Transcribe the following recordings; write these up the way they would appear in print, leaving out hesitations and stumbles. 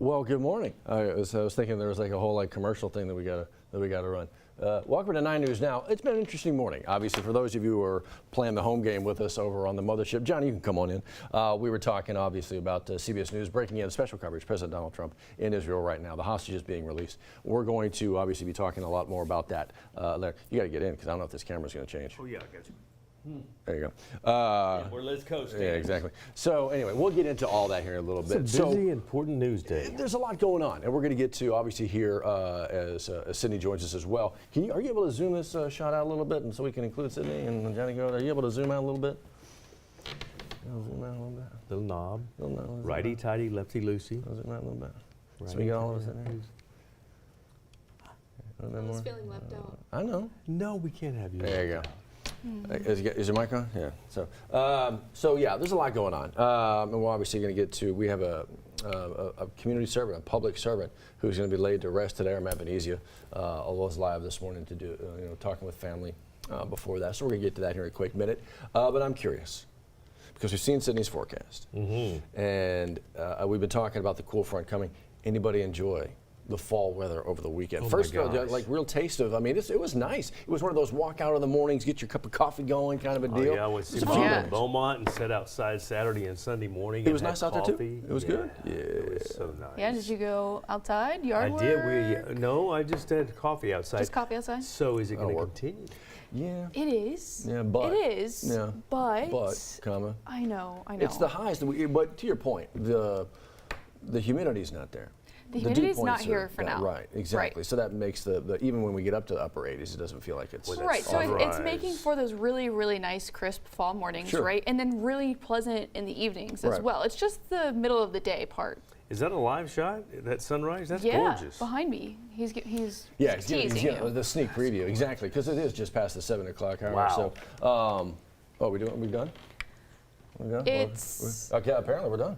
Well, good morning. I was thinking there was like a whole commercial thing that we gotta run. Welcome to 9 News Now. It's been an interesting morning. Obviously, for those of you who are playing the home game with us over on the mothership, Johnny, you can come on in. We were talking obviously about CBS News breaking in special coverage. President Donald Trump in Israel right now. The hostages being released. We're going to obviously be talking a lot more about that later. You got to get in because I don't know if this camera's going to change. Oh yeah, I got you. There you go. Yeah, we're Liz Coast. Yeah, exactly. So anyway, we'll get into all that here in a little bit. It's a busy, important news day. There's a lot going on, and we're going to get to obviously here as Sydney joins us as well. Are you able to zoom this shot out a little bit, and so we can include Sydney and Johnny go? Are you able to zoom out a little bit? Zoom out a little bit. Little knob. Little Righty tighty, lefty loosey. Zoom out a little bit. So we get all of us in there. I was feeling left out. I know. No, we can't have you. There you go. Is your mic on? Yeah. So yeah, there's a lot going on, and we're obviously going to get to. We have a community servant, a public servant, who's going to be laid to rest today. I'm at Venezia. I was live this morning to do, talking with family before that. So we're going to get to that here in a quick minute. But I'm curious because we've seen Sydney's forecast, and we've been talking about the cool front coming. Anybody enjoy the fall weather over the weekend? Oh First, like real taste of. I mean, it was nice. It was one of those walk out in the mornings, get your cup of coffee going, kind of a deal. Yeah, I went to Beaumont and sat outside Saturday and Sunday morning. It was nice out there too. It was good. Yeah, it was so nice. Yeah, did you go outside, yard work? I did. No, I just had coffee outside. Just coffee outside? So is it going to continue? Yeah. It is. Yeah, but. It is. Yeah. But. Comma. I know. It's the highs. But to your point, the humidity's not there. The humidity's not here for now. Right, exactly. Right. So that makes the even when we get up to the upper 80s, it doesn't feel like it's right. So it's making for those really, really nice, crisp fall mornings, right? And then really pleasant in the evenings as well. It's just the middle of the day part. Is that a live shot? That sunrise? That's gorgeous. Yeah, behind me. He's teasing you. The sneak preview, exactly, because it is just past the 7 o'clock hour. Wow. So, we done? It's okay. Apparently we're done.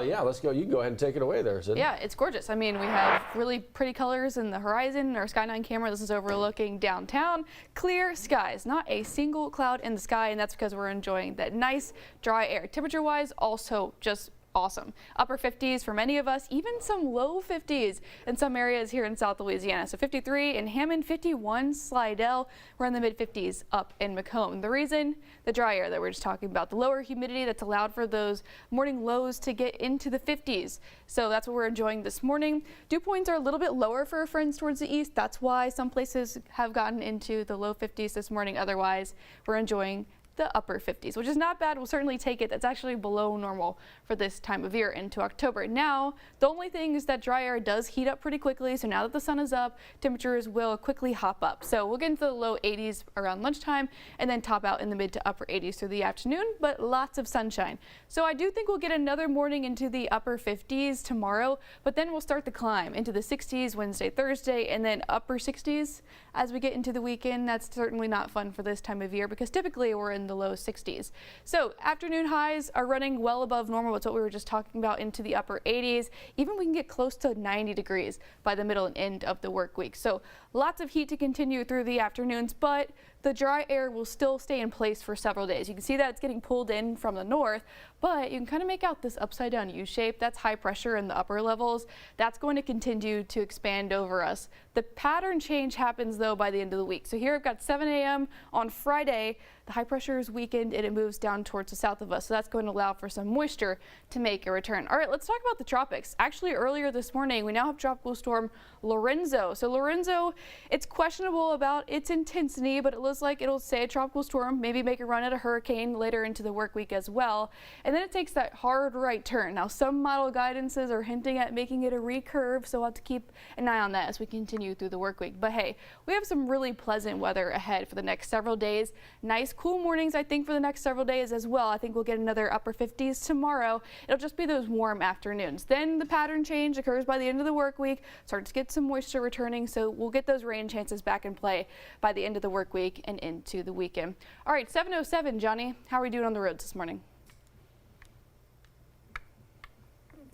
Yeah, let's go. You can go ahead and take it away there, Sydney. Yeah, it's gorgeous. I mean, we have really pretty colors in the horizon. Our Sky 9 camera. This is overlooking downtown. Clear skies, not a single cloud in the sky, and that's because we're enjoying that nice dry air. Temperature-wise, also just awesome. Upper 50s for many of us, even some low 50s in some areas here in South Louisiana. So 53 in Hammond, 51 Slidell. We're in the mid 50s up in Macomb. The reason, the dry air that we're just talking about, the lower humidity that's allowed for those morning lows to get into the 50s. So that's what we're enjoying this morning. Dew points are a little bit lower for our friends towards the east. That's why some places have gotten into the low 50s this morning. Otherwise, we're enjoying the upper 50s, which is not bad. We'll certainly take it. That's actually below normal for this time of year into October. Now, the only thing is that dry air does heat up pretty quickly. So now that the sun is up, temperatures will quickly hop up. So we'll get into the low 80s around lunchtime and then top out in the mid to upper 80s through the afternoon, but lots of sunshine. So I do think we'll get another morning into the upper 50s tomorrow, but then we'll start the climb into the 60s Wednesday, Thursday, and then upper 60s as we get into the weekend. That's certainly not fun for this time of year because typically we're in the low 60s. So afternoon highs are running well above normal. It's what we were just talking about into the upper 80s. Even we can get close to 90 degrees by the middle and end of the work week. So lots of heat to continue through the afternoons, but the dry air will still stay in place for several days. You can see that it's getting pulled in from the north, but you can kind of make out this upside down U shape. That's high pressure in the upper levels. That's going to continue to expand over us. The pattern change happens though by the end of the week. So here I've got 7 a.m. on Friday. The high pressure is weakened and it moves down towards the south of us. So that's going to allow for some moisture to make a return. All right, let's talk about the tropics. Actually, earlier this morning, we now have tropical storm Lorenzo. So Lorenzo, it's questionable about its intensity, but it looks like it'll say a tropical storm, maybe make a run at a hurricane later into the work week as well. And then it takes that hard right turn. Now, some model guidances are hinting at making it a recurve, so we'll have to keep an eye on that as we continue through the work week. But hey, we have some really pleasant weather ahead for the next several days. Nice cool mornings, I think, for the next several days as well. I think we'll get another upper 50s tomorrow. It'll just be those warm afternoons. Then the pattern change occurs by the end of the work week. Start to get some moisture returning, so we'll get those rain chances back in play by the end of the work week and into the weekend. All right, 7:07, Johnny, how are we doing on the roads this morning?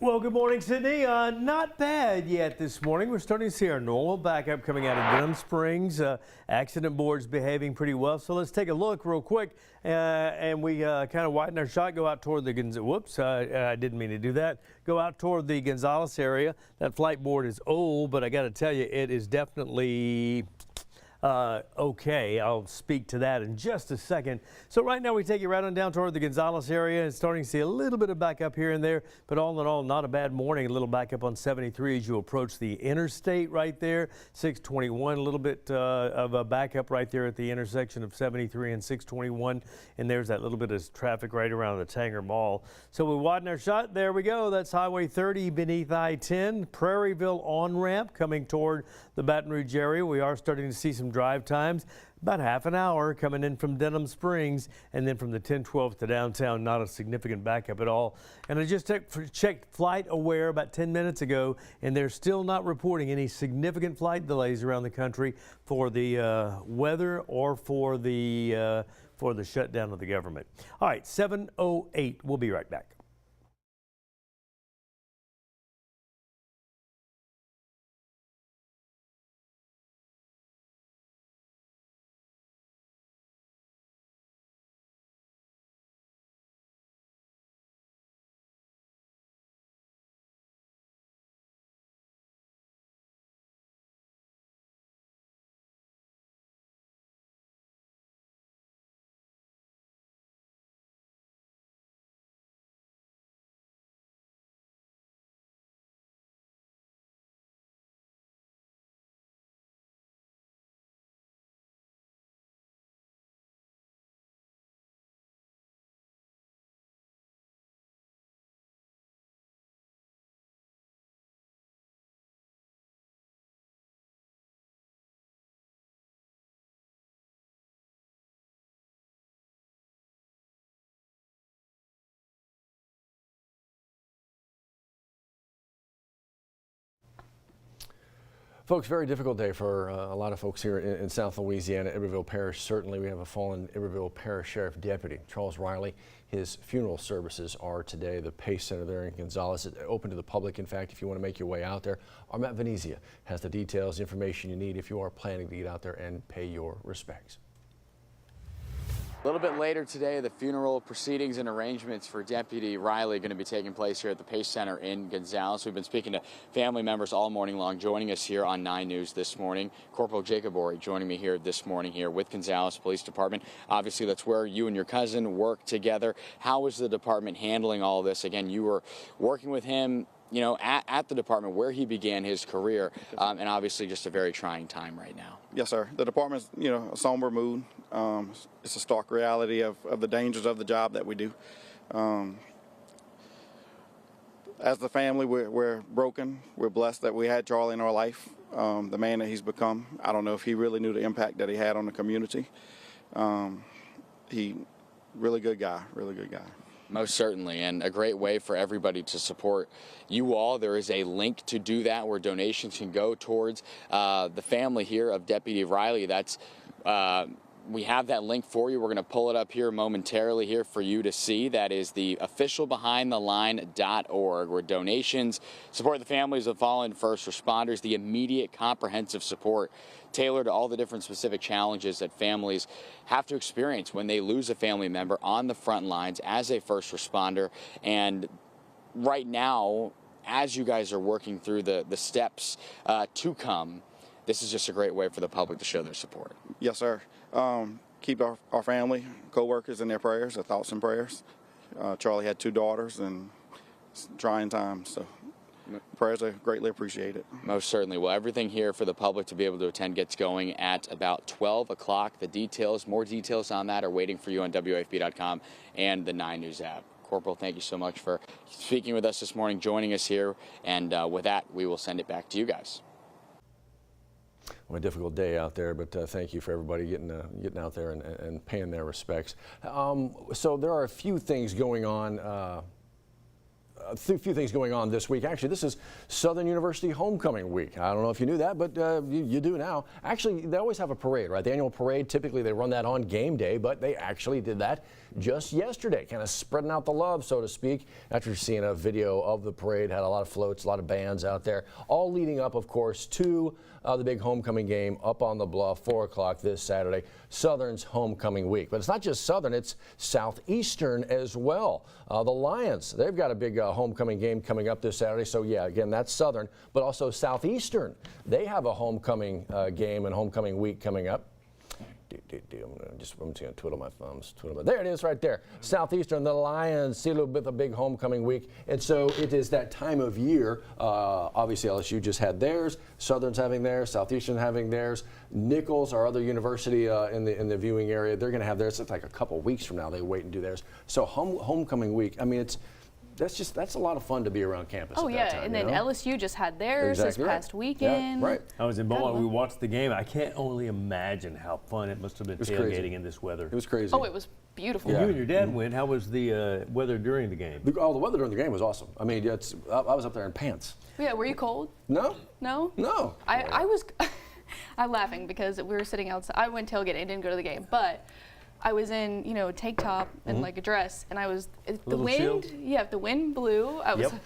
Well, good morning, Sydney. Not bad yet this morning. We're starting to see our normal backup coming out of Denham Springs. Accident board's behaving pretty well. So let's take a look real quick. And we kind of widen our shot, go out toward the I didn't mean to do that. Go out toward the Gonzales area. That flight board is old, but I got to tell you, it is definitely okay. I'll speak to that in just a second. So right now we take you right on down toward the Gonzales area and starting to see a little bit of backup here and there, but all in all, not a bad morning. A little backup on 73 as you approach the interstate right there. 621, a little bit of a backup right there at the intersection of 73 and 621. And there's that little bit of traffic right around the Tanger Mall. So we widen our shot. There we go. That's Highway 30 beneath I-10. Prairieville on-ramp coming toward the Baton Rouge area. We are starting to see some drive times, about half an hour coming in from Denham Springs, and then from the 1012 to downtown, not a significant backup at all. And I just checked Flight Aware about 10 minutes ago, and they're still not reporting any significant flight delays around the country for the weather or for the shutdown of the government. All right, 7:08. We'll be right back. Folks, very difficult day for a lot of folks here in South Louisiana, Iberville Parish. Certainly, we have a fallen Iberville Parish Sheriff Deputy, Charles Riley. His funeral services are today. The Pace Center there in Gonzales is open to the public. In fact, if you want to make your way out there, Armette Venezia has the details, information you need if you are planning to get out there and pay your respects. A little bit later today, the funeral proceedings and arrangements for Deputy Riley are going to be taking place here at the Pace Center in Gonzales. We've been speaking to family members all morning long. Joining us here on 9 News this morning, Corporal Jacob Ori joining me here this morning here with Gonzales Police Department. Obviously, that's where you and your cousin work together. How is the department handling all of this? Again, you were working with him, you know, at the department where he began his career, and obviously just a very trying time right now. Yes, sir. The department's, you know, a somber mood. It's a stark reality of the dangers of the job that we do. As the family, we're broken. We're blessed that we had Charlie in our life. The man that he's become, I don't know if he really knew the impact that he had on the community. He, really good guy, really good guy. Most certainly, and a great way for everybody to support you all. There is a link to do that where donations can go towards the family here of Deputy Riley. That's we have that link for you. We're going to pull it up here momentarily here for you to see. That is the official behindtheline.org, where donations support the families of fallen first responders, the immediate comprehensive support tailored to all the different specific challenges that families have to experience when they lose a family member on the front lines as a first responder. And right now, as you guys are working through the steps to come, this is just a great way for the public to show their support. Yes, sir. Keep our family, co-workers in their prayers, their thoughts and prayers. Charlie had 2 daughters and it's trying times, so prayers are greatly appreciated. Most certainly. Well, everything here for the public to be able to attend gets going at about 12 o'clock. The details, more details on that are waiting for you on WAFB.com and the 9 News app. Corporal, thank you so much for speaking with us this morning, joining us here, and with that, we will send it back to you guys. Well, a difficult day out there, but thank you for everybody getting out there and paying their respects. So there are a few things going on a few things going on this week. Actually, this is Southern University Homecoming Week. I don't know if you knew that, but you do now. Actually, they always have a parade, right? The annual parade, typically they run that on game day, but they actually did that just yesterday, kind of spreading out the love, so to speak, after seeing a video of the parade. Had a lot of floats, a lot of bands out there, all leading up, of course, to the big homecoming game up on the bluff, 4 o'clock this Saturday, Southern's Homecoming Week. But it's not just Southern, it's Southeastern as well. The Lions, they've got a big homecoming game coming up this Saturday. So, yeah, again, that's Southern, but also Southeastern. They have a homecoming game and homecoming week coming up. I'm just going to twiddle my thumbs. There it is right there. Southeastern, the Lions, see a little bit of a big homecoming week. And so it is that time of year. Obviously, LSU just had theirs. Southern's having theirs. Southeastern having theirs. Nichols, our other university in the viewing area, they're going to have theirs. It's like a couple weeks from now. They wait and do theirs. So homecoming week, I mean, that's a lot of fun to be around campus. Oh, at yeah, that time, and then LSU just had theirs Exactly this right. past weekend. Yeah, right. I was in Beaumont. We watched the game. I can't only imagine how fun it must have been was tailgating crazy. in this weather. It was crazy. Oh, it was beautiful. Yeah. You and your dad went. How was the weather during the game? The weather during the game was awesome. I mean, I was up there in pants. Yeah, were you cold? No? No? No. I was, I'm laughing because we were sitting outside. I went tailgating, I didn't go to the game, but I was in, tank top and like a dress, and I was, the Little wind, chill? yeah, if the wind blew, I was, Yep.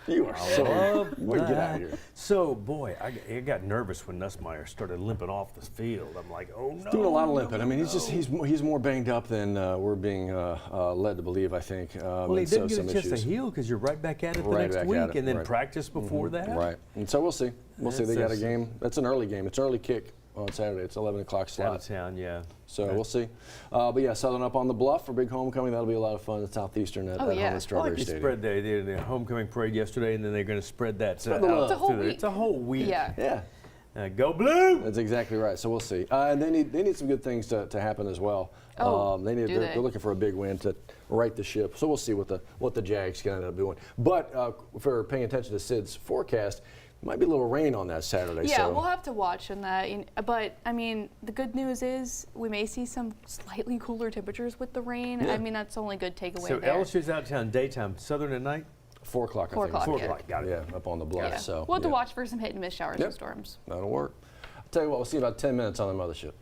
You are so. Wait, get out of here. So, boy, I got nervous when Nussmeier started limping off the field. I'm like, oh no. Doing a lot of limping. I mean, he's more banged up than we're being led to believe, I think. Well, he didn't get a chance to heal because you're right back at it the Right next back week, at it, and then right. practice before that. Right. And so we'll see. We'll see. They got a That's- game. That's an early game. It's an early kick on Saturday. It's 11 o'clock It's out of slot. town, yeah. So we'll see. But yeah, Southern up on the bluff for big homecoming. That'll be a lot of fun at Southeastern at home yeah. at I Strawberry like you Stadium. spread the homecoming parade yesterday, and then they're going to spread that Spread the out love. It's a whole through the- week. It's a whole week. yeah. Yeah. Go blue! That's exactly right. So we'll see. And they need some good things to happen as well. Oh, They're looking for a big win to right the ship. So we'll see what the Jags can end up doing. But for paying attention to Sid's forecast, might be a little rain on that Saturday. Yeah, so. we'll have to watch on that. But, I mean, the good news is we may see some slightly cooler temperatures with the rain. Yeah. I mean, that's the only good takeaway So there. LSU's out of town daytime, Southern at night? 4 o'clock, I 4 think. o'clock, 4 yeah. o'clock, got it. Yeah, up on the bluff. Yeah. So We'll have to yeah. watch for some hit and miss showers Yep. and storms. That'll work. I'll tell you what, we'll see about 10 minutes on the mothership.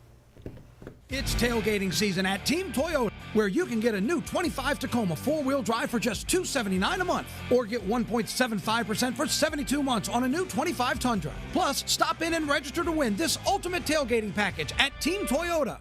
It's tailgating season at Team Toyota, where you can get a new 25 Tacoma four-wheel drive for just $279 a month, or get 1.75% for 72 months on a new 25 Tundra. Plus, stop in and register to win this ultimate tailgating package at Team Toyota.